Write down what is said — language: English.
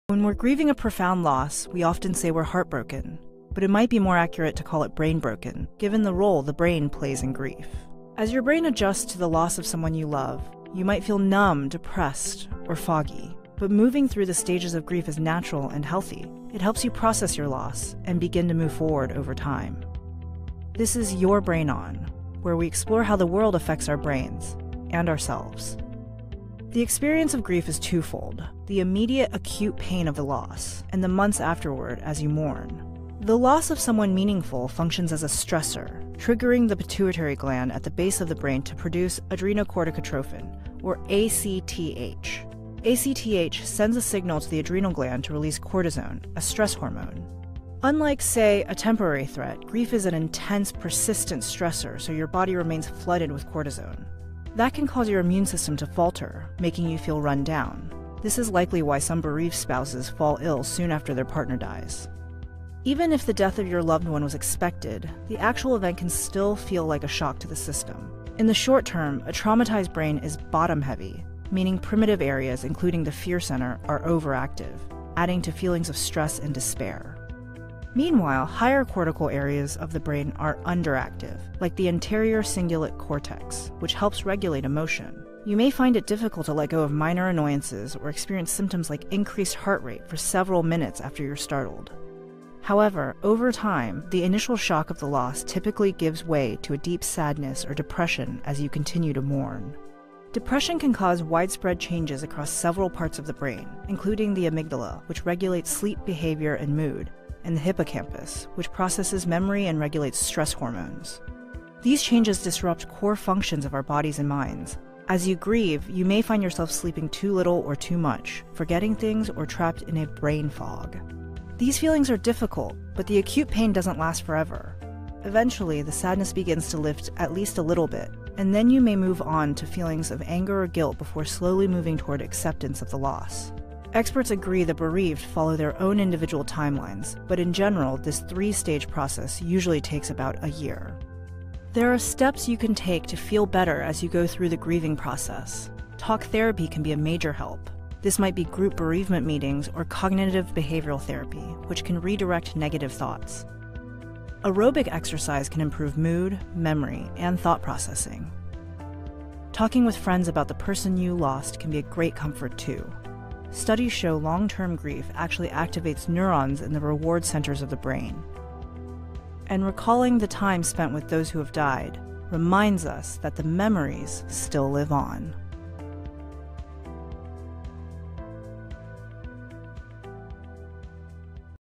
When we're grieving a profound loss, we often say we're heartbroken, but it might be more accurate to call it brain broken, given the role the brain plays in grief. As your brain adjusts to the loss of someone you love, you might feel numb, depressed, or foggy. But moving through the stages of grief is natural and healthy. It helps you process your loss and begin to move forward over time. This is Your Brain On, where we explore how the world affects our brains and ourselves. The experience of grief is twofold: the immediate acute pain of the loss, and the months afterward as you mourn. The loss of someone meaningful functions as a stressor, triggering the pituitary gland at the base of the brain to produce adrenocorticotrophin, or ACTH. ACTH sends a signal to the adrenal gland to release cortisone, a stress hormone. Unlike, say, a temporary threat, grief is an intense, persistent stressor, so your body remains flooded with cortisone. That can cause your immune system to falter, making you feel run down. This is likely why some bereaved spouses fall ill soon after their partner dies. Even if the death of your loved one was expected, the actual event can still feel like a shock to the system. In the short term, a traumatized brain is bottom-heavy, meaning primitive areas, including the fear center, are overactive, adding to feelings of stress and despair. Meanwhile, higher cortical areas of the brain are underactive, like the anterior cingulate cortex, which helps regulate emotion. You may find it difficult to let go of minor annoyances or experience symptoms like increased heart rate for several minutes after you're startled. However, over time, the initial shock of the loss typically gives way to a deep sadness or depression as you continue to mourn. Depression can cause widespread changes across several parts of the brain, including the amygdala, which regulates sleep behavior and mood, and the hippocampus, which processes memory and regulates stress hormones. These changes disrupt core functions of our bodies and minds. As you grieve, you may find yourself sleeping too little or too much, forgetting things, or trapped in a brain fog. These feelings are difficult, but the acute pain doesn't last forever. Eventually, the sadness begins to lift at least a little bit, and then you may move on to feelings of anger or guilt before slowly moving toward acceptance of the loss. Experts agree the bereaved follow their own individual timelines, but in general, this three-stage process usually takes about a year. There are steps you can take to feel better as you go through the grieving process. Talk therapy can be a major help. This might be group bereavement meetings or cognitive behavioral therapy, which can redirect negative thoughts. Aerobic exercise can improve mood, memory, and thought processing. Talking with friends about the person you lost can be a great comfort too. Studies show long-term grief actually activates neurons in the reward centers of the brain. And recalling the time spent with those who have died reminds us that the memories still live on.